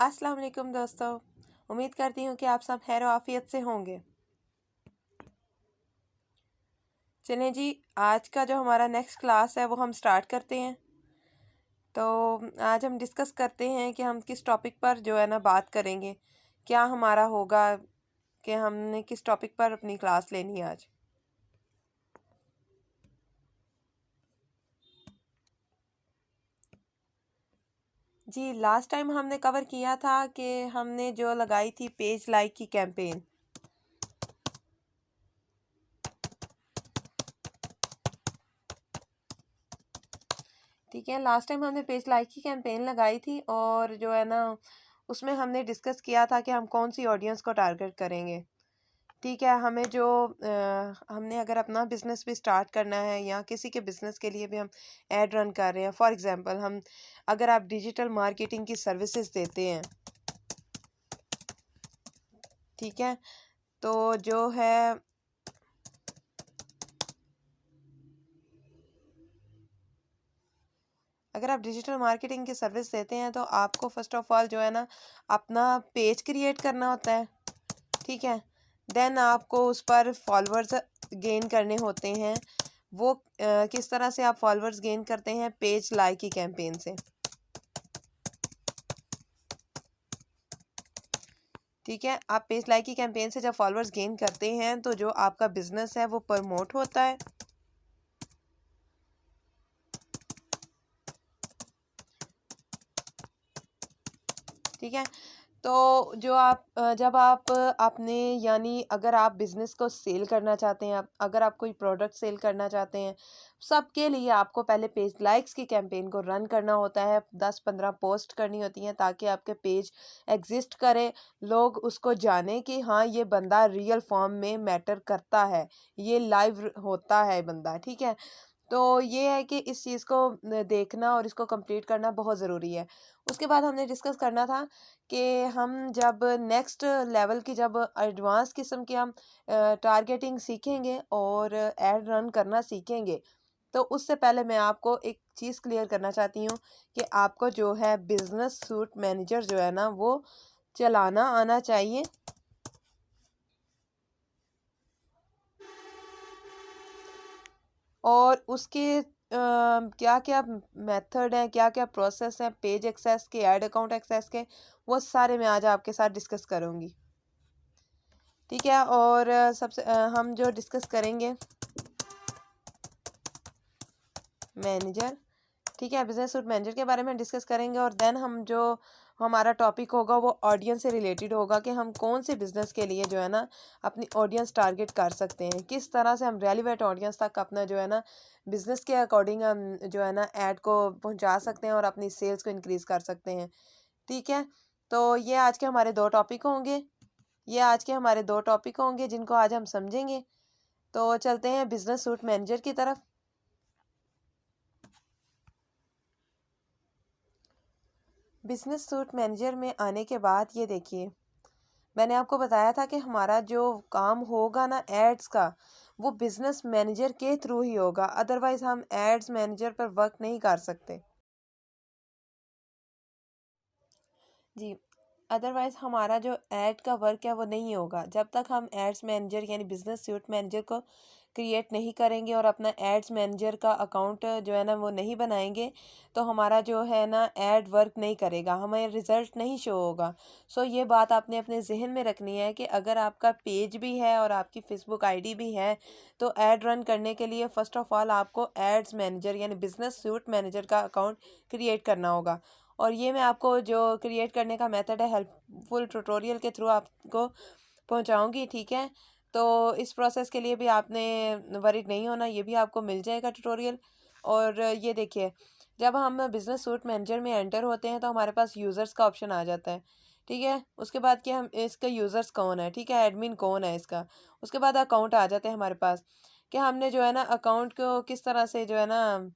अस्सलाम वालेकुम दोस्तों, उम्मीद करती हूँ कि आप सब खैर आफियत से होंगे। चलें जी, आज का जो हमारा नेक्स्ट क्लास है वो हम स्टार्ट करते हैं। तो आज हम डिस्कस करते हैं कि हम किस टॉपिक पर जो है ना बात करेंगे, क्या हमारा होगा कि हमने किस टॉपिक पर अपनी क्लास लेनी है आज। जी, लास्ट टाइम हमने कवर किया था कि हमने जो लगाई थी पेज लाइक की कैंपेन। ठीक है, लास्ट टाइम हमने पेज लाइक की कैंपेन लगाई थी और जो है ना उसमें हमने डिस्कस किया था कि हम कौन सी ऑडियंस को टारगेट करेंगे। ठीक है, हमें जो हमने अगर अपना बिजनेस भी स्टार्ट करना है या किसी के बिजनेस के लिए भी हम एड रन कर रहे हैं, फॉर एग्जांपल हम अगर आप डिजिटल मार्केटिंग की सर्विसेज देते हैं, ठीक है, तो जो है अगर आप डिजिटल मार्केटिंग की सर्विस देते हैं तो आपको फर्स्ट ऑफ ऑल जो है ना अपना पेज क्रिएट करना होता है। ठीक है, देन आपको उस पर फॉलोअर्स गेन करने होते हैं। वो किस तरह से आप फॉलोअर्स गेन करते हैं? पेज लाइक की कैंपेन से। ठीक है, आप पेज लाइक की कैंपेन से जब फॉलोअर्स गेन करते हैं तो जो आपका बिजनेस है वो प्रमोट होता है। ठीक है, तो जो आप जब आप आपने यानी अगर आप बिज़नेस को सेल करना चाहते हैं, अगर आप कोई प्रोडक्ट सेल करना चाहते हैं, सबके लिए आपको पहले पेज लाइक्स की कैंपेन को रन करना होता है। 10-15 पोस्ट करनी होती हैं ताकि आपके पेज एग्जिस्ट करे, लोग उसको जाने कि हाँ ये बंदा रियल फॉर्म में मैटर करता है, ये लाइव होता है बंदा। ठीक है, तो ये है कि इस चीज़ को देखना और इसको कंप्लीट करना बहुत ज़रूरी है। उसके बाद हमने डिस्कस करना था कि हम जब नेक्स्ट लेवल की जब एडवांस किस्म की हम टारगेटिंग सीखेंगे और एड रन करना सीखेंगे, तो उससे पहले मैं आपको एक चीज़ क्लियर करना चाहती हूँ कि आपको जो है बिजनेस सूट मैनेजर जो है ना वो चलाना आना चाहिए। और उसके क्या क्या मेथड हैं, क्या क्या प्रोसेस हैं पेज एक्सेस के, ऐड अकाउंट एक्सेस के, वो सारे मैं आज आपके साथ डिस्कस करूँगी। ठीक है, और सबसे हम जो डिस्कस करेंगे मैनेजर। ठीक है, बिजनेस सूट मैनेजर के बारे में डिस्कस करेंगे और देन हम जो हमारा टॉपिक होगा वो ऑडियंस से रिलेटेड होगा कि हम कौन से बिजनेस के लिए जो है ना अपनी ऑडियंस टारगेट कर सकते हैं, किस तरह से हम रेलिवेंट ऑडियंस तक अपना जो है ना बिजनेस के अकॉर्डिंग हम जो है ना ऐड को पहुंचा सकते हैं और अपनी सेल्स को इंक्रीज कर सकते हैं। ठीक है, तो ये आज के हमारे दो टॉपिक होंगे, जिनको आज हम समझेंगे। तो चलते हैं बिजनेस सूट मैनेजर की तरफ। बिजनेस सूट मैनेजर में आने के बाद ये देखिए, मैंने आपको बताया था कि हमारा जो काम होगा ना एड्स का, वो बिजनेस मैनेजर के थ्रू ही होगा, अदरवाइज हम एड्स मैनेजर पर वर्क नहीं कर सकते। जी, अदरवाइज हमारा जो ऐड का वर्क है वो नहीं होगा जब तक हम एड्स मैनेजर यानी बिजनेस सूट मैनेजर को क्रिएट नहीं करेंगे और अपना एड्स मैनेजर का अकाउंट जो है ना वो नहीं बनाएंगे, तो हमारा जो है ना ऐड वर्क नहीं करेगा, हमें रिजल्ट नहीं शो होगा। सो ये बात आपने अपने जहन में रखनी है कि अगर आपका पेज भी है और आपकी फेसबुक आईडी भी है, तो ऐड रन करने के लिए फ़र्स्ट ऑफ ऑल आपको एड्स मैनेजर यानी बिजनेस सूट मैनेजर का अकाउंट क्रिएट करना होगा। और ये मैं आपको जो क्रिएट करने का मेथड है हेल्पफुल ट्यूटोरियल के थ्रू आपको पहुंचाऊंगी। ठीक है, तो इस प्रोसेस के लिए भी आपने वरीड नहीं होना, ये भी आपको मिल जाएगा ट्यूटोरियल। और ये देखिए, जब हम बिजनेस सूट मैनेजर में एंटर होते हैं तो हमारे पास यूज़र्स का ऑप्शन आ जाता है। ठीक है, उसके बाद कि हम इसका यूज़र्स कौन है, ठीक है, एडमिन कौन है इसका। उसके बाद अकाउंट आ जाते हैं हमारे पास कि हमने जो है ना अकाउंट को किस तरह से जो है ना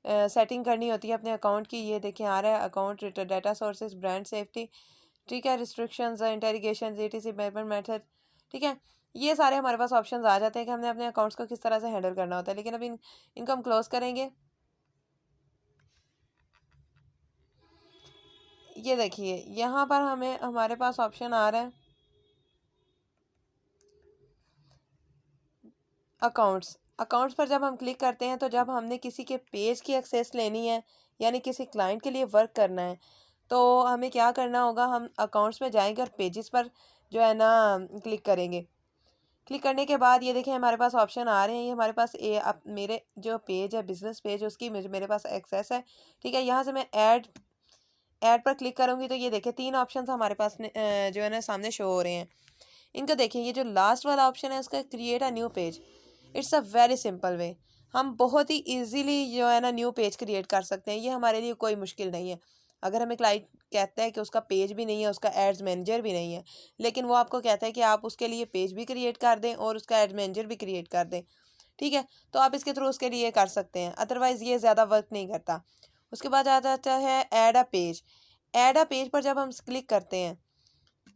सेटिंग करनी होती है अपने अकाउंट की। ये देखिए आ रहा है account data sources, brand safety, ठीक है, रिस्ट्रिक्शंस, इंटेरिगेशन, जीटीसी पेमेंट मेथड। ठीक है, ये सारे हमारे पास ऑप्शंस आ जाते हैं कि हमने अपने अकाउंट्स को किस तरह से हैंडल करना होता है। लेकिन अभी इनको हम क्लोज करेंगे। ये देखिए यहाँ पर हमारे पास ऑप्शन आ रहा है अकाउंट्स। अकाउंट्स पर जब हम क्लिक करते हैं तो जब हमने किसी के पेज की एक्सेस लेनी है यानी किसी क्लाइंट के लिए वर्क करना है तो हमें क्या करना होगा, हम अकाउंट्स में जाएंगे और पेजेस पर जो है ना क्लिक करेंगे। क्लिक करने के बाद ये देखिए हमारे पास ऑप्शन आ रहे हैं, ये हमारे पास मेरे जो पेज है बिजनेस पेज उसकी मेरे पास एक्सेस है। ठीक है, यहाँ से मैं ऐड पर क्लिक करूँगी तो ये देखिए 3 ऑप्शन हमारे पास जो है ना सामने शो हो रहे हैं। इनका देखिए ये जो लास्ट वाला ऑप्शन है उसका create a new page, it's a very simple way. हम बहुत ही इजीली जो है ना न्यू पेज क्रिएट कर सकते हैं, ये हमारे लिए कोई मुश्किल नहीं है। अगर हमें क्लाइंट कहता है कि उसका पेज भी नहीं है, उसका एड्स मैनेजर भी नहीं है, लेकिन वो आपको कहता है कि आप उसके लिए पेज भी क्रिएट कर दें और उसका एड्स मैनेजर भी क्रिएट कर दें, ठीक है, तो आप इसके थ्रू उसके लिए कर सकते हैं, अदरवाइज़ ये ज़्यादा वर्क नहीं करता। उसके बाद आ जाता है add a page. Add a page पर जब हम क्लिक करते हैं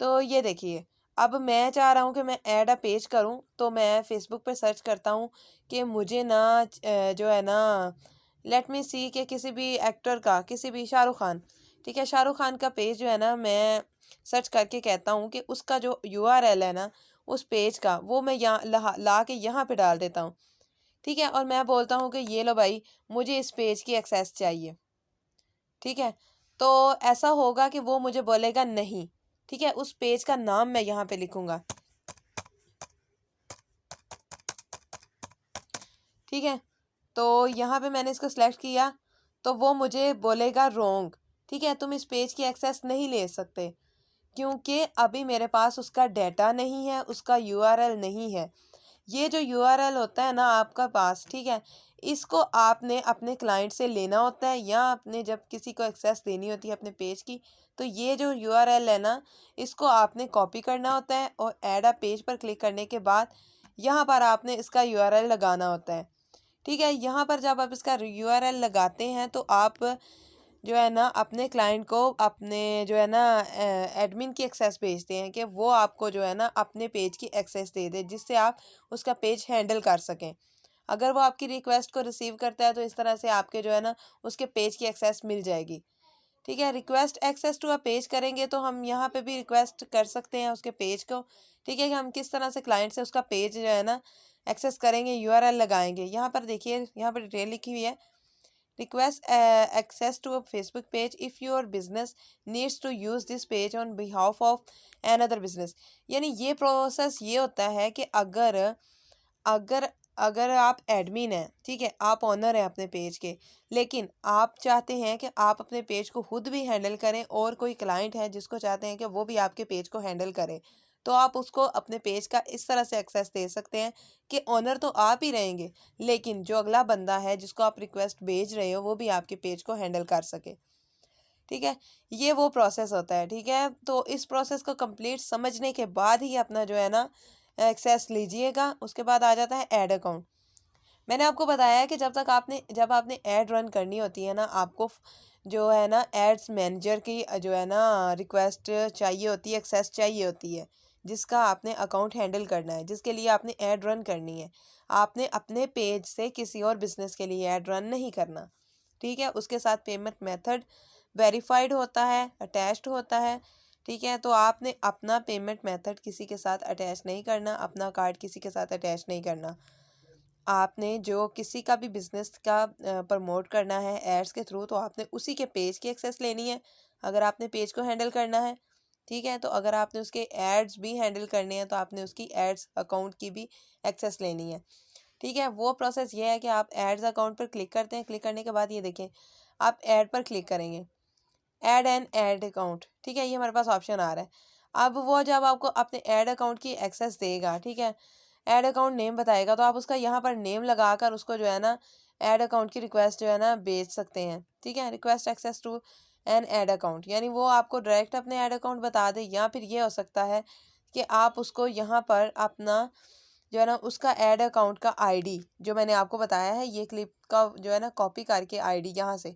तो ये देखिए अब मैं चाह रहा हूँ कि मैं ऐड अ पेज करूँ, तो मैं फेसबुक पे सर्च करता हूँ कि मुझे ना जो है ना लेट मी सी कि किसी भी एक्टर का, किसी भी शाहरुख खान, ठीक है, शाहरुख खान का पेज जो है ना मैं सर्च करके कहता हूँ कि उसका जो यूआरएल है ना उस पेज का वो मैं यहाँ ला के यहाँ पे डाल देता हूँ। ठीक है, और मैं बोलता हूँ कि ये लो भाई मुझे इस पेज की एक्सेस चाहिए। ठीक है, तो ऐसा होगा कि वो मुझे बोलेगा नहीं। ठीक है, उस पेज का नाम मैं यहाँ पे लिखूंगा। ठीक है, तो यहाँ पे मैंने इसको सिलेक्ट किया तो वो मुझे बोलेगा रोंग। ठीक है, तुम इस पेज की एक्सेस नहीं ले सकते क्योंकि अभी मेरे पास उसका डेटा नहीं है, उसका यूआरएल नहीं है। ये जो यूआरएल होता है ना आपका पास, ठीक है, इसको आपने अपने क्लाइंट से लेना होता है या आपने जब किसी को एक्सेस देनी होती है अपने पेज की, तो ये जो यूआरएल है ना इसको आपने कॉपी करना होता है और ऐड अ पेज पर क्लिक करने के बाद यहाँ पर आपने इसका यूआरएल लगाना होता है। ठीक है, यहाँ पर जब आप इसका यूआरएल लगाते हैं तो आप जो है ना अपने क्लाइंट को अपने जो है ना एडमिन की एक्सेस भेजते हैं कि वो आपको जो है ना अपने पेज की एक्सेस दे दे जिससे आप उसका पेज हैंडल कर सकें। अगर वो आपकी रिक्वेस्ट को रिसीव करता है तो इस तरह से आपके जो है ना उसके पेज की एक्सेस मिल जाएगी। ठीक है, request access to a page करेंगे तो हम यहाँ पे भी रिक्वेस्ट कर सकते हैं उसके पेज को। ठीक है, कि हम किस तरह से क्लाइंट से उसका पेज जो है ना एक्सेस करेंगे, यूआरएल लगाएंगे। यहाँ पर देखिए यहाँ पर डिटेल लिखी हुई है, request access to a Facebook page if your business needs to use this page on behalf of another business। यानी ये प्रोसेस ये होता है कि अगर अगर अगर आप एडमिन हैं, ठीक है, आप ओनर हैं अपने पेज के, लेकिन आप चाहते हैं कि आप अपने पेज को खुद भी हैंडल करें और कोई क्लाइंट है जिसको चाहते हैं कि वो भी आपके पेज को हैंडल करे, तो आप उसको अपने पेज का इस तरह से एक्सेस दे सकते हैं कि ओनर तो आप ही रहेंगे लेकिन जो अगला बंदा है जिसको आप रिक्वेस्ट भेज रहे हो वो भी आपके पेज को हैंडल कर सके। ठीक है, ये वो प्रोसेस होता है। ठीक है, तो इस प्रोसेस को कंप्लीट समझने के बाद ही अपना जो है ना एक्सेस लीजिएगा। उसके बाद आ जाता है ऐड अकाउंट। मैंने आपको बताया है कि जब आपने ऐड रन करनी होती है ना आपको जो है ना एड्स मैनेजर की जो है ना रिक्वेस्ट चाहिए होती है, एक्सेस चाहिए होती है, जिसका आपने अकाउंट हैंडल करना है, जिसके लिए आपने ऐड रन करनी है। आपने अपने पेज से किसी और बिजनेस के लिए ऐड रन नहीं करना। ठीक है, उसके साथ पेमेंट मेथड वेरीफाइड होता है, अटैच्ड होता है। ठीक है, तो आपने अपना पेमेंट मेथड किसी के साथ अटैच नहीं करना, अपना कार्ड किसी के साथ अटैच नहीं करना। आपने जो किसी का भी बिजनेस का प्रमोट करना है एड्स के थ्रू तो आपने उसी के पेज की एक्सेस लेनी है अगर आपने पेज को हैंडल करना है। ठीक है, तो अगर आपने उसके एड्स भी हैंडल करने हैं तो आपने उसकी एड्स अकाउंट की भी एक्सेस लेनी है। ठीक है, वो प्रोसेस ये है कि आप एड्स अकाउंट पर क्लिक करते हैं, क्लिक करने के बाद ये देखें आप ऐड पर क्लिक करेंगे, ऐड एन ऐड अकाउंट। ठीक है, ये हमारे पास ऑप्शन आ रहा है। अब वो जब आपको अपने ऐड अकाउंट की एक्सेस देगा, ठीक है, ऐड अकाउंट नेम बताएगा तो आप उसका यहाँ पर नेम लगाकर उसको जो है ना ऐड अकाउंट की रिक्वेस्ट जो है ना भेज सकते हैं। ठीक है, request access to an ad account, यानी वो आपको डायरेक्ट अपने ऐड अकाउंट बता दे, या फिर ये हो सकता है कि आप उसको यहाँ पर अपना जो है ना उसका ऐड अकाउंट का आईडी जो मैंने आपको बताया है, ये क्लिप का जो है ना कॉपी करके आईडी यहाँ से,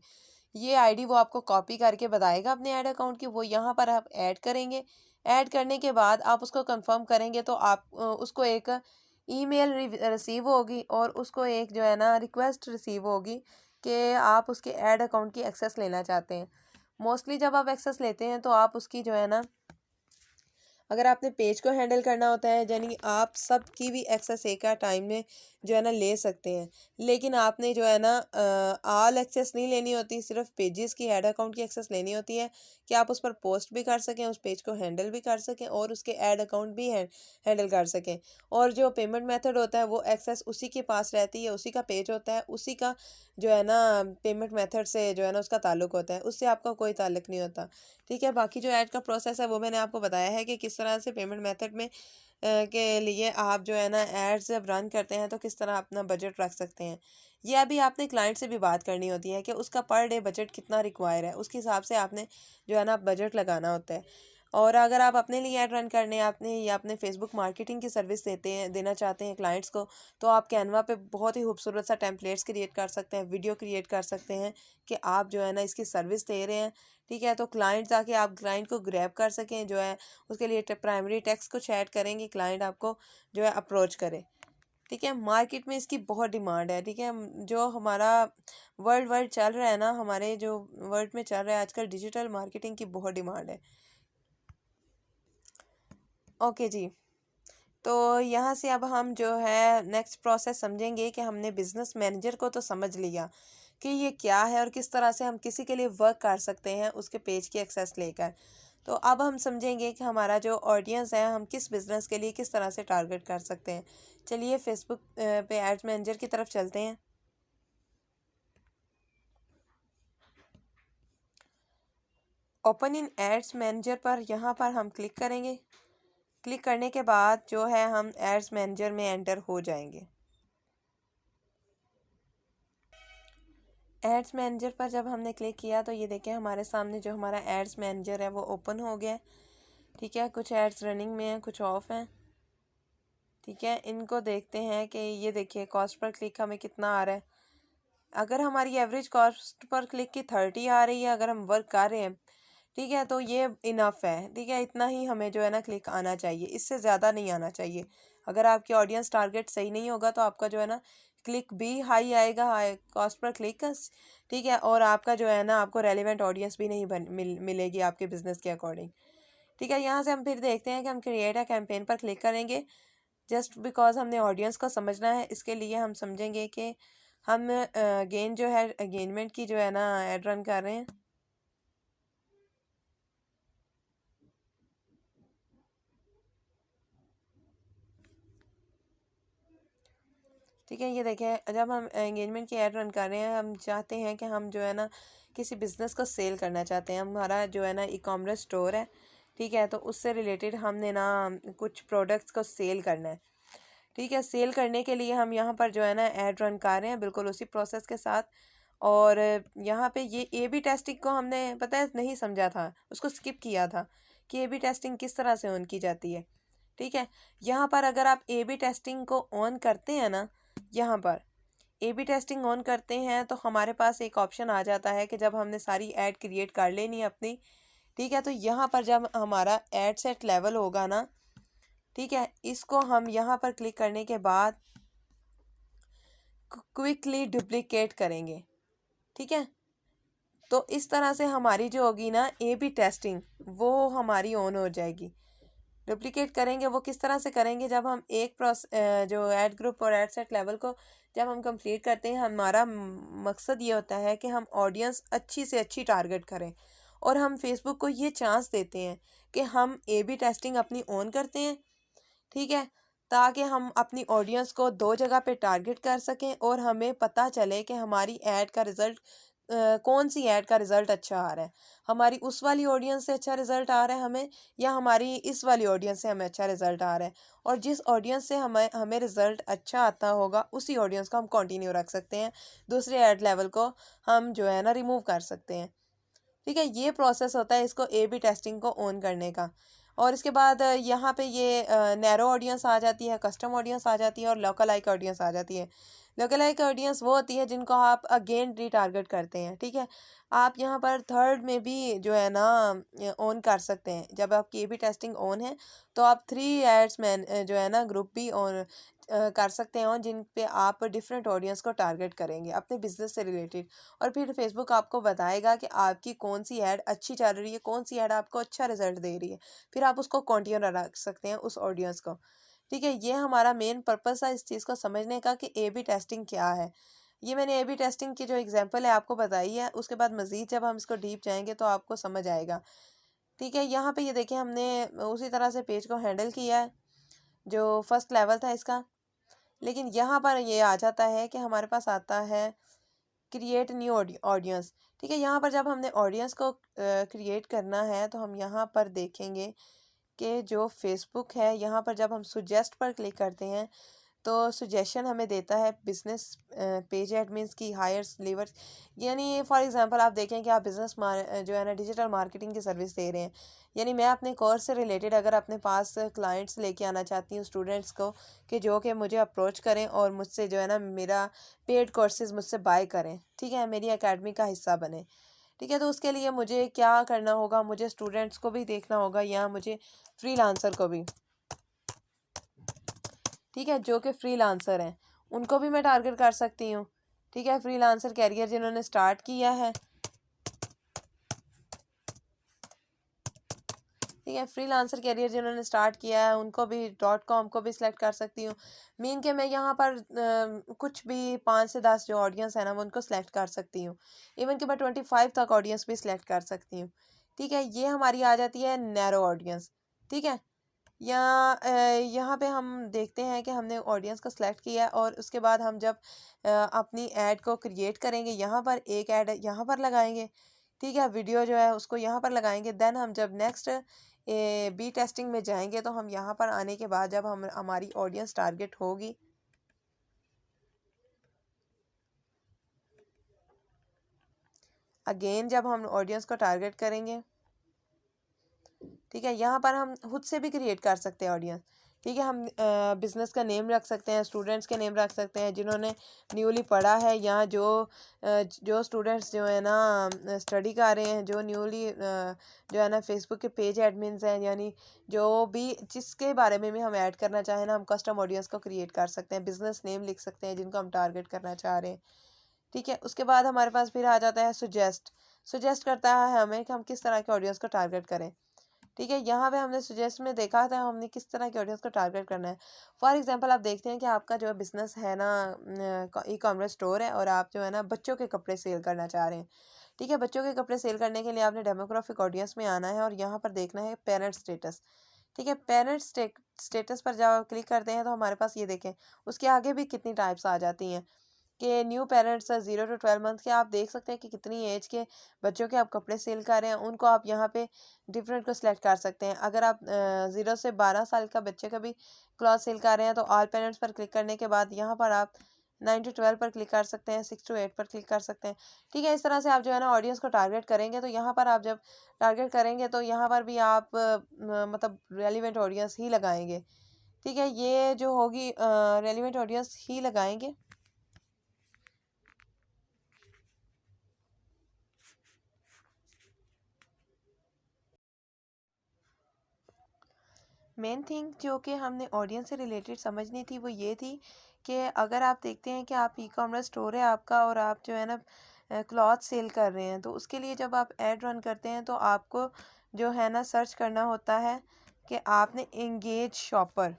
ये आईडी वो आपको कॉपी करके बताएगा अपने ऐड अकाउंट की, वो यहाँ पर आप ऐड करेंगे। ऐड करने के बाद आप उसको कंफर्म करेंगे तो आप उसको एक ईमेल रिसीव होगी और उसको एक जो है ना रिक्वेस्ट रिसीव होगी कि आप उसके ऐड अकाउंट की एक्सेस लेना चाहते हैं। मोस्टली जब आप एक्सेस लेते हैं तो आप उसकी जो है ना, अगर आपने पेज को हैंडल करना होता है यानी आप सब की भी एक्सेस एक टाइम में जो है ना ले सकते हैं, लेकिन आपने जो है ना ऑल एक्सेस नहीं लेनी होती, सिर्फ पेजेस की ऐड अकाउंट की एक्सेस लेनी होती है कि आप उस पर पोस्ट भी कर सकें, उस पेज को हैंडल भी कर सकें और उसके ऐड अकाउंट भी हैंडल कर सकें। और जो पेमेंट मेथड होता है वो एक्सेस उसी के पास रहती है, उसी का पेज होता है, उसी का जो है ना पेमेंट मेथड से जो है ना उसका ताल्लुक होता है, उससे आपका कोई ताल्लुक नहीं होता। ठीक है, बाकी जो ऐड का प्रोसेस है वो मैंने आपको बताया है कि किस तरह से पेमेंट मेथड में के लिए आप जो है ना एड्स जब रन करते हैं तो किस तरह अपना बजट रख सकते हैं। ये अभी आपने क्लाइंट से भी बात करनी होती है कि उसका पर डे बजट कितना रिक्वायर है, उसके हिसाब से आपने जो है ना बजट लगाना होता है। और अगर आप अपने लिए ऐड रन करने आपने या अपने फेसबुक मार्केटिंग की सर्विस देना चाहते हैं क्लाइंट्स को, तो आप कैनवा पे बहुत ही खूबसूरत सा टेम्पलेट्स क्रिएट कर सकते हैं, वीडियो क्रिएट कर सकते हैं कि आप जो है ना इसकी सर्विस दे रहे हैं। ठीक है, तो क्लाइंट ताकि आप क्लाइंट को ग्रैब कर सकें जो है, उसके लिए प्राइमरी टेक्स्ट कुछ ऐड करेंगे, क्लाइंट आपको जो है अप्रोच करे। ठीक है, मार्केट में इसकी बहुत डिमांड है। ठीक है, जो हमारा वर्ल्ड चल रहा है ना, हमारे जो वर्ल्ड में चल रहा है आजकल, डिजिटल मार्केटिंग की बहुत डिमांड है। ओके जी, तो यहाँ से अब हम जो है नेक्स्ट प्रोसेस समझेंगे कि हमने बिजनेस मैनेजर को तो समझ लिया कि ये क्या है और किस तरह से हम किसी के लिए वर्क कर सकते हैं उसके पेज की एक्सेस लेकर। तो अब हम समझेंगे कि हमारा जो ऑडियंस है हम किस बिज़नेस के लिए किस तरह से टारगेट कर सकते हैं। चलिए फेसबुक पे एड्स मैनेजर की तरफ चलते हैं। ओपन इन एड्स मैनेजर पर यहाँ पर हम क्लिक करेंगे। क्लिक करने के बाद जो है हम एड्स मैनेजर में एंटर हो जाएंगे। एड्स मैनेजर पर जब हमने क्लिक किया तो ये देखें हमारे सामने जो हमारा एड्स मैनेजर है वो ओपन हो गया। ठीक है, कुछ एड्स रनिंग में हैं, कुछ ऑफ हैं। ठीक है, इनको देखते हैं कि ये देखिए कॉस्ट पर क्लिक हमें कितना आ रहा है। अगर हमारी एवरेज कॉस्ट पर क्लिक की 30 आ रही है, अगर हम वर्क कर रहे हैं, ठीक है, तो ये इनफ है। ठीक है, इतना ही हमें जो है ना क्लिक आना चाहिए, इससे ज़्यादा नहीं आना चाहिए। अगर आपकी ऑडियंस टारगेट सही नहीं होगा तो आपका जो है ना क्लिक भी हाई आएगा, हाई कॉस्ट पर क्लिक का। ठीक है, और आपका जो है ना आपको रेलिवेंट ऑडियंस भी नहीं मिलेगी आपके बिजनेस के अकॉर्डिंग। ठीक है, यहाँ से हम फिर देखते हैं कि हम क्रिएट अ कैंपेन पर क्लिक करेंगे। जस्ट बिकॉज हमने ऑडियंस को समझना है, इसके लिए हम समझेंगे कि हम अगेन जो है अगेनमेंट की जो है ना एड रन कर रहे हैं। ठीक है, ये देखें जब हम एंगेजमेंट की ऐड रन कर रहे हैं, हम चाहते हैं कि हम जो है ना किसी बिज़नेस को सेल करना चाहते हैं। हमारा जो है ना ई कॉमर्स स्टोर है। ठीक है, तो उससे रिलेटेड हमने ना कुछ प्रोडक्ट्स को सेल करना है। ठीक है, सेल करने के लिए हम यहाँ पर जो है ना ऐड रन कर रहे हैं बिल्कुल उसी प्रोसेस के साथ। और यहाँ पे ये ए बी टेस्टिंग को हमने पता है नहीं समझा था, उसको स्किप किया था कि ए बी टेस्टिंग किस तरह से ऑन की जाती है। ठीक है, यहाँ पर अगर आप ए बी टेस्टिंग को ऑन करते हैं ना, यहाँ पर ए बी टेस्टिंग ऑन करते हैं तो हमारे पास एक ऑप्शन आ जाता है कि जब हमने सारी ऐड क्रिएट कर लेनी है अपनी। ठीक है, तो यहाँ पर जब हमारा ऐड सेट लेवल होगा ना, ठीक है, इसको हम यहाँ पर क्लिक करने के बाद क्विकली डुप्लीकेट करेंगे। ठीक है, तो इस तरह से हमारी जो होगी ना ए बी टेस्टिंग वो हमारी ऑन हो जाएगी। डुप्लीकेट करेंगे वो किस तरह से करेंगे, जब हम एक जो ऐड ग्रुप और ऐड सेट लेवल को जब हम कंप्लीट करते हैं, हमारा मकसद ये होता है कि हम ऑडियंस अच्छी से अच्छी टारगेट करें। और हम फेसबुक को ये चांस देते हैं कि हम ए बी टेस्टिंग अपनी ऑन करते हैं। ठीक है, ताकि हम अपनी ऑडियंस को दो जगह पे टारगेट कर सकें और हमें पता चले कि हमारी ऐड का रिज़ल्ट कौन सी ऐड का रिज़ल्ट अच्छा आ रहा है, हमारी उस वाली ऑडियंस से अच्छा रिज़ल्ट आ रहा है हमें, या हमारी इस वाली ऑडियंस से हमें अच्छा रिज़ल्ट आ रहा है। और जिस ऑडियंस से हमें हमें रिज़ल्ट अच्छा आता होगा उसी ऑडियंस को हम कंटिन्यू रख सकते हैं, दूसरे ऐड लेवल को हम जो है ना रिमूव कर सकते हैं। ठीक है, ये प्रोसेस होता है इसको ए बी टेस्टिंग को ऑन करने का। और इसके बाद यहाँ पे ये नैरो ऑडियंस आ जाती है, कस्टम ऑडियंस आ जाती है और लोकल लाइक ऑडियंस आ जाती है। लोकल लाइक ऑडियंस वो होती है जिनको आप अगेन रीटारगेट करते हैं। ठीक है, आप यहाँ पर थर्ड में भी जो है ना ऑन कर सकते हैं। जब आपकी ए बी टेस्टिंग ऑन है तो आप 3 एड्स मैन जो है ना ग्रुप भी ऑन कर सकते हैं जिन पे आप डिफरेंट ऑडियंस को टारगेट करेंगे अपने बिजनेस से रिलेटेड। और फिर फेसबुक आपको बताएगा कि आपकी कौन सी ऐड अच्छी चल रही है, कौन सी ऐड आपको अच्छा रिजल्ट दे रही है, फिर आप उसको कंटिन्यू रख सकते हैं उस ऑडियंस को। ठीक है, ये हमारा मेन पर्पस है इस चीज़ को समझने का कि ए बी टेस्टिंग क्या है। ये मैंने ए बी टेस्टिंग की जो एग्जांपल है आपको बताई है, उसके बाद मज़ीद जब हम इसको डीप जाएंगे तो आपको समझ आएगा। ठीक है, यहाँ पे ये देखें हमने उसी तरह से पेज को हैंडल किया है जो फर्स्ट लेवल था इसका। लेकिन यहाँ पर ये आ जाता है कि हमारे पास आता है क्रिएट न्यू ऑडियंस। ठीक है, यहाँ पर जब हमने ऑडियंस को क्रिएट करना है तो हम यहाँ पर देखेंगे कि जो फेसबुक है, यहाँ पर जब हम सुजेस्ट पर क्लिक करते हैं तो सजेशन हमें देता है बिजनेस पेज एडमिन्स की हायर लीवर्स। यानी फॉर एग्जांपल आप देखें कि आप बिजनेस जो है ना डिजिटल मार्केटिंग की सर्विस दे रहे हैं। यानी मैं अपने कोर्स से रिलेटेड अगर अपने पास क्लाइंट्स लेके आना चाहती हूँ, स्टूडेंट्स को, कि जो कि मुझे अप्रोच करें और मुझसे जो है ना मेरा पेड कोर्सेज मुझसे बाय करें, ठीक है, मेरी एकेडमी का हिस्सा बने। ठीक है, तो उसके लिए मुझे क्या करना होगा, मुझे स्टूडेंट्स को भी देखना होगा या मुझे फ्रीलांसर को भी, ठीक है, जो कि फ्रीलांसर हैं उनको भी मैं टारगेट कर सकती हूँ। ठीक है, फ्रीलांसर कैरियर जिन्होंने स्टार्ट किया है, ठीक है, फ्रीलांसर कैरियर जिन्होंने स्टार्ट किया है उनको भी .com को भी सिलेक्ट कर सकती हूँ। मीन के मैं यहाँ पर कुछ भी 5 से 10 जो ऑडियंस है ना वो उनको सिलेक्ट कर सकती हूँ। इवन कि मैं 25 तक ऑडियंस भी सिलेक्ट कर सकती हूँ। ठीक है, ये हमारी आ जाती है नैरो ऑडियंस। ठीक है, या यहाँ पे हम देखते हैं कि हमने ऑडियंस को सिलेक्ट किया है और उसके बाद हम जब अपनी ऐड को क्रिएट करेंगे, यहाँ पर एक ऐड यहाँ पर लगाएंगे। ठीक है, वीडियो जो है उसको यहाँ पर लगाएंगे। देन हम जब नेक्स्ट बी टेस्टिंग में जाएंगे तो हम यहाँ पर आने के बाद जब हम हमारी ऑडियंस टारगेट होगी, अगेन जब हम ऑडियंस को टारगेट करेंगे, ठीक है, यहाँ पर हम खुद से भी क्रिएट कर सकते हैं ऑडियंस। ठीक है, हम बिज़नेस का नेम रख सकते हैं, स्टूडेंट्स के नेम रख सकते हैं जिन्होंने न्यूली पढ़ा है, या जो स्टूडेंट्स जो है ना स्टडी कर रहे हैं, जो न्यूली जो है ना फेसबुक के पेज एडमिन्स हैं, यानी जो भी जिसके बारे में भी हम ऐड करना चाहें ना, हम कस्टम ऑडियंस को क्रिएट कर सकते हैं, बिज़नेस नेम लिख सकते हैं जिनको हम टारगेट करना चाह रहे हैं। ठीक है, उसके बाद हमारे पास फिर आ जाता है सुजेस्ट करता है हमें कि हम किस तरह के ऑडियंस को टारगेट करें। ठीक है, यहाँ पे हमने सजेस्ट में देखा था हमने किस तरह की ऑडियंस को टारगेट करना है। फॉर एग्जांपल आप देखते हैं कि आपका जो बिजनेस है ना ई कॉमर्स स्टोर है और आप जो है ना बच्चों के कपड़े सेल करना चाह रहे हैं। ठीक है, बच्चों के कपड़े सेल करने के लिए आपने डेमोग्राफिक ऑडियंस में आना है और यहाँ पर देखना है पेरेंट स्टेटस। ठीक है, पेरेंट स्टेटस पर जब क्लिक करते हैं तो हमारे पास ये देखें उसके आगे भी कितनी टाइप्स आ जाती हैं कि न्यू पेरेंट्स 0 to 12 मंथ के। आप देख सकते हैं कि कितनी एज के बच्चों के आप कपड़े सेल कर रहे हैं, उनको आप यहाँ पे डिफरेंट को सिलेक्ट कर सकते हैं। अगर आप 0 से 12 साल का बच्चे का भी क्लॉथ सेल कर रहे हैं तो ऑल पेरेंट्स पर क्लिक करने के बाद यहाँ पर आप 9 to 12 पर क्लिक कर सकते हैं, 6 to 8 पर क्लिक कर सकते हैं। ठीक है, इस तरह से आप जो है ना ऑडियंस को टारगेट करेंगे तो यहाँ पर आप जब टारगेट करेंगे तो यहाँ पर भी आप मतलब रेलिवेंट ऑडियंस ही लगाएंगे। ठीक है, ये जो होगी रेलिवेंट ऑडियंस ही लगाएंगे। मेन थिंग जो कि हमने ऑडियंस से रिलेटेड समझनी थी वो ये थी कि अगर आप देखते हैं कि आप ई कॉमर्स स्टोर है आपका और आप जो है ना क्लॉथ सेल कर रहे हैं, तो उसके लिए जब आप ऐड रन करते हैं तो आपको जो है ना सर्च करना होता है कि आपने एंगेज शॉपर,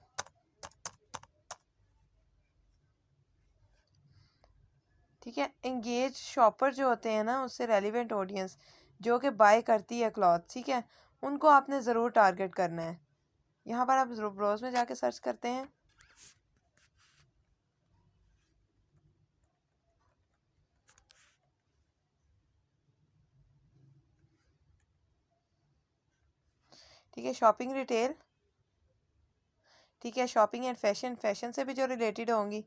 ठीक है, एंगेज शॉपर जो होते हैं ना उससे रेलिवेंट ऑडियंस जो कि बाय करती है क्लॉथ, ठीक है, उनको आपने ज़रूर टारगेट करना है। यहाँ पर आप ब्राउज में जाके सर्च करते हैं, ठीक है, शॉपिंग रिटेल, ठीक है, शॉपिंग एंड फैशन से भी जो रिलेटेड होंगी,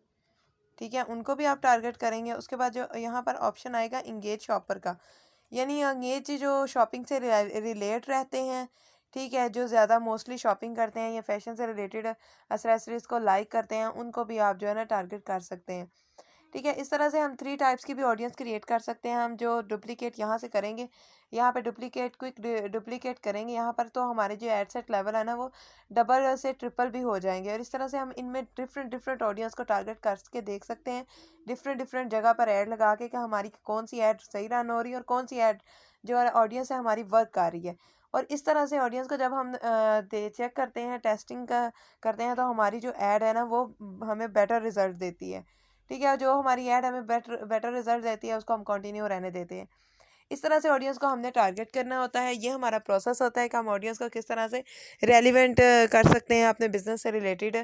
ठीक है, उनको भी आप टारगेट करेंगे। उसके बाद जो यहाँ पर ऑप्शन आएगा इंगेज शॉपर का, यानी अंगेज जो शॉपिंग से रिलेट रहते हैं, ठीक है, जो ज़्यादा मोस्टली शॉपिंग करते हैं या फैशन से रिलेटेड एसेसरीज को लाइक करते हैं, उनको भी आप जो है ना टारगेट कर सकते हैं। ठीक है। इस तरह से हम 3 टाइप्स की भी ऑडियंस क्रिएट कर सकते हैं। हम जो डुप्लीकेट यहाँ से करेंगे, यहाँ पे डुप्लीकेट क्विक डुप्लीकेट करेंगे यहाँ पर, तो हमारे जो एड सेट लेवल है ना वो डबल से ट्रिपल भी हो जाएंगे। और इस तरह से हम इनमें डिफरेंट डिफरेंट ऑडियंस को टारगेट करके देख सकते हैं, डिफरेंट डिफरेंट जगह पर ऐड लगा के कि हमारी कौन सी ऐड सही रन हो रही है और कौन सी ऐड जो ऑडियंस है हमारी वर्क कर रही है। और इस तरह से ऑडियंस को जब हम चेक करते हैं, टेस्टिंग का करते हैं, तो हमारी जो ऐड है ना वो हमें बेटर रिजल्ट देती है। ठीक है, जो हमारी ऐड हमें बेटर बेटर रिजल्ट देती है उसको हम कंटिन्यू रहने देते हैं। इस तरह से ऑडियंस को हमने टारगेट करना होता है। ये हमारा प्रोसेस होता है कि हम ऑडियंस को किस तरह से रेलिवेंट कर सकते हैं अपने बिजनेस से रिलेटेड।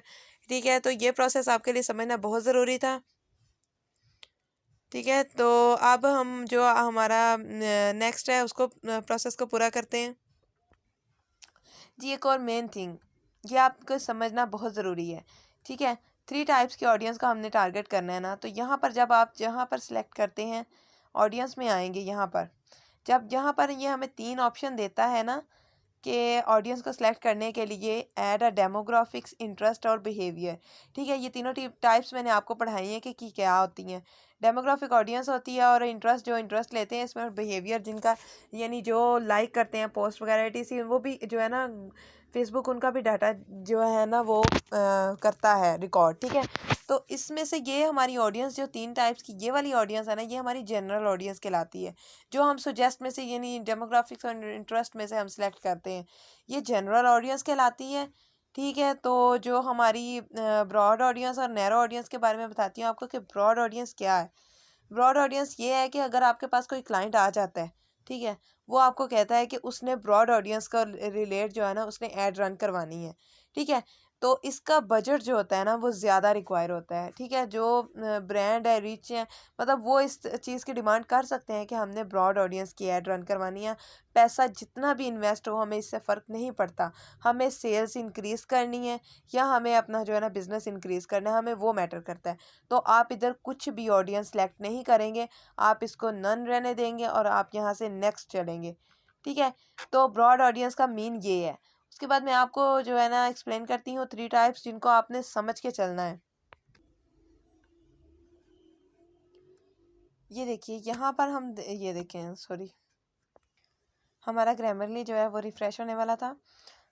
ठीक है, तो ये प्रोसेस आपके लिए समझना बहुत ज़रूरी था। ठीक है, तो अब हम जो हमारा नेक्स्ट है उसको प्रोसेस को पूरा करते हैं। जी, एक और मेन थिंग ये आपको समझना बहुत ज़रूरी है। ठीक है, 3 टाइप्स की ऑडियंस का हमने टारगेट करना है ना, तो यहाँ पर जब आप जहाँ पर सिलेक्ट करते हैं ऑडियंस में आएंगे, यहाँ पर जब यहाँ पर ये हमें 3 ऑप्शन देता है ना कि ऑडियंस को सिलेक्ट करने के लिए ऐड अ डेमोग्राफिक्स, इंटरेस्ट और बिहेवियर। ठीक है, ये तीनों टाइप्स मैंने आपको पढ़ाई हैं कि क्या होती हैं। डेमोग्राफिक ऑडियंस होती है, और इंटरेस्ट जो इंटरेस्ट लेते हैं इसमें, और बिहेवियर जिनका यानी जो लाइक करते हैं पोस्ट वगैरह सी, वो भी जो है ना फेसबुक उनका भी डाटा जो है ना वो करता है रिकॉर्ड। ठीक है, तो इसमें से ये हमारी ऑडियंस जो 3 टाइप्स की ये वाली ऑडियंस है ना, ये हमारी जनरल ऑडियंस कहलाती है। जो हम सुजेस्ट में से यानी डेमोग्राफिक्स और इंटरेस्ट में से हम सिलेक्ट करते हैं, ये जनरल ऑडियंस कहलाती है। ठीक है, तो जो हमारी ब्रॉड ऑडियंस और नैरो ऑडियंस के बारे में बताती हूँ आपको कि ब्रॉड ऑडियंस क्या है। ब्रॉड ऑडियंस ये है कि अगर आपके पास कोई क्लाइंट आ जाता है, ठीक है, वो आपको कहता है कि उसने ब्रॉड ऑडियंस का रिलेट जो है ना उसने ऐड रन करवानी है। ठीक है, तो इसका बजट जो होता है ना वो ज़्यादा रिक्वायर होता है। ठीक है, जो ब्रांड है, रिच है, मतलब वो इस चीज़ की डिमांड कर सकते हैं कि हमने ब्रॉड ऑडियंस की ऐड रन करवानी है। पैसा जितना भी इन्वेस्ट हो हमें इससे फ़र्क नहीं पड़ता, हमें सेल्स इंक्रीज़ करनी है या हमें अपना जो है ना बिज़नेस इंक्रीज़ करना है, हमें वो मैटर करता है। तो आप इधर कुछ भी ऑडियंस सेलेक्ट नहीं करेंगे, आप इसको नन रहने देंगे और आप यहाँ से नेक्स्ट चलेंगे। ठीक है, तो ब्रॉड ऑडियंस का मीन ये है। उसके बाद मैं आपको जो है ना एक्सप्लेन करती हूँ 3 टाइप्स जिनको आपने समझ के चलना है। ये देखिए यहाँ पर हम ये देखें, सॉरी हमारा ग्रामरली जो है वो रिफ्रेश होने वाला था।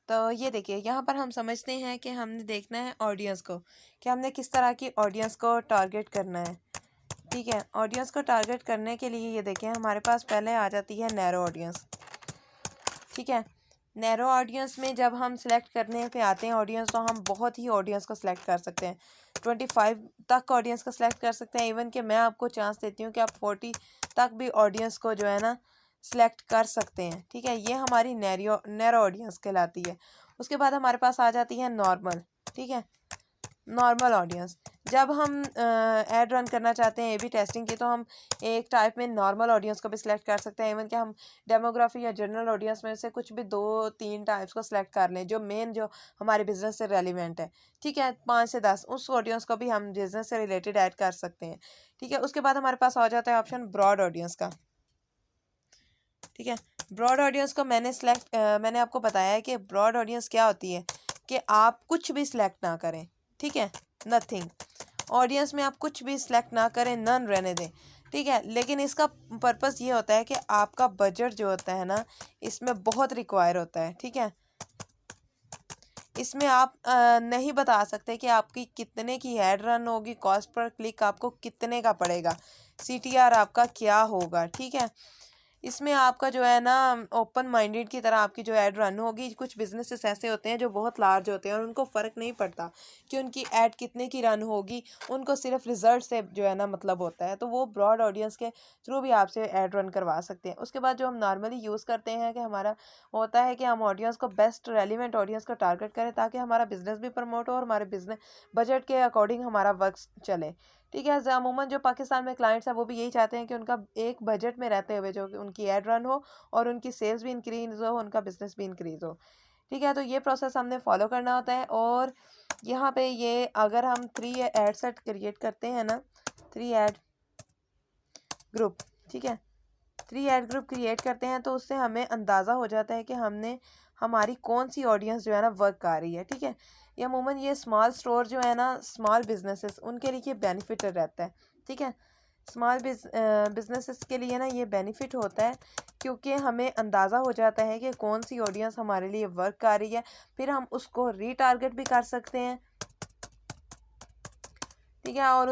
तो ये देखिए यहाँ पर हम समझते हैं कि हमने देखना है ऑडियंस को, कि हमने किस तरह की ऑडियंस को टारगेट करना है। ठीक है, ऑडियंस को टारगेट करने के लिए ये देखें हमारे पास पहले आ जाती है नैरो ऑडियंस। ठीक है, नैरो ऑडियंस में जब हम सिलेक्ट करने पे आते हैं ऑडियंस, तो हम बहुत ही ऑडियंस को सिलेक्ट कर सकते हैं। 25 तक ऑडियंस को सिलेक्ट कर सकते हैं। इवन कि मैं आपको चांस देती हूँ कि आप 40 तक भी ऑडियंस को जो है ना सिलेक्ट कर सकते हैं। ठीक है, ये हमारी नैरो ऑडियंस कहलाती है। उसके बाद हमारे पास आ जाती है नॉर्मल। ठीक है, नॉर्मल ऑडियंस जब हम ऐड रन करना चाहते हैं ए बी टेस्टिंग की, तो हम एक टाइप में नॉर्मल ऑडियंस को भी सिलेक्ट कर सकते हैं। इवन कि हम डेमोग्राफी या जनरल ऑडियंस में से कुछ भी 2-3 टाइप्स को सिलेक्ट कर लें जो मेन जो हमारे बिजनेस से रेलिवेंट है। ठीक है, 5 से 10 उस ऑडियंस को भी हम बिजनेस से रिलेटेड ऐड कर सकते हैं। ठीक है, उसके बाद हमारे पास आ जाता है ऑप्शन ब्रॉड ऑडियंस का। ठीक है, ब्रॉड ऑडियंस को मैंने आपको बताया है कि ब्रॉड ऑडियंस क्या होती है, कि आप कुछ भी सिलेक्ट ना करें। ठीक है, नथिंग, ऑडियंस में आप कुछ भी सिलेक्ट ना करें, नन रहने दें। ठीक है, लेकिन इसका पर्पस ये होता है कि आपका बजट जो होता है ना इसमें बहुत रिक्वायर होता है। ठीक है, इसमें आप नहीं बता सकते कि आपकी कितने की ऐड रन होगी, कॉस्ट पर क्लिक आपको कितने का पड़ेगा, CTR आपका क्या होगा। ठीक है, इसमें आपका जो है ना ओपन माइंडेड की तरह आपकी जो ऐड रन होगी। कुछ बिजनेसेस ऐसे होते हैं जो बहुत लार्ज होते हैं और उनको फ़र्क नहीं पड़ता कि उनकी ऐड कितने की रन होगी, उनको सिर्फ रिजल्ट से जो है ना मतलब होता है, तो वो ब्रॉड ऑडियंस के थ्रू भी आपसे ऐड रन करवा सकते हैं। उसके बाद जो हम नॉर्मली यूज़ करते हैं कि हमारा होता है कि हम ऑडियंस को बेस्ट रेलिवेंट ऑडियंस को टारगेट करें ताकि हमारा बिजनेस भी प्रमोट हो और हमारे बिजनेस बजट के अकॉर्डिंग हमारा वर्क चले। ठीक है, अमूमन जो पाकिस्तान में क्लाइंट्स हैं वो भी यही चाहते हैं कि उनका एक बजट में रहते हुए जो कि उनकी ऐड रन हो और उनकी सेल्स भी इंक्रीज हो, उनका बिजनेस भी इंक्रीज हो। ठीक है, तो ये प्रोसेस हमने फॉलो करना होता है। और यहाँ पे ये अगर हम 3 एड सेट क्रिएट करते हैं ना, 3 एड ग्रुप, ठीक है, 3 एड ग्रुप क्रिएट करते हैं, तो उससे हमें अंदाज़ा हो जाता है कि हमने हमारी कौन सी ऑडियंस जो है ना वर्क कर रही है। ठीक है, ये अमूमन ये स्मॉल स्टोर जो है ना, स्मॉल बिजनेसेस, उनके लिए बेनिफिट रहता है। ठीक है। स्मॉल बिजनेसेस के लिए ना ये बेनिफिट होता है, क्योंकि हमें अंदाज़ा हो जाता है कि कौन सी ऑडियंस हमारे लिए वर्क कर रही है, फिर हम उसको रीटारगेट भी कर सकते हैं, ठीक है। और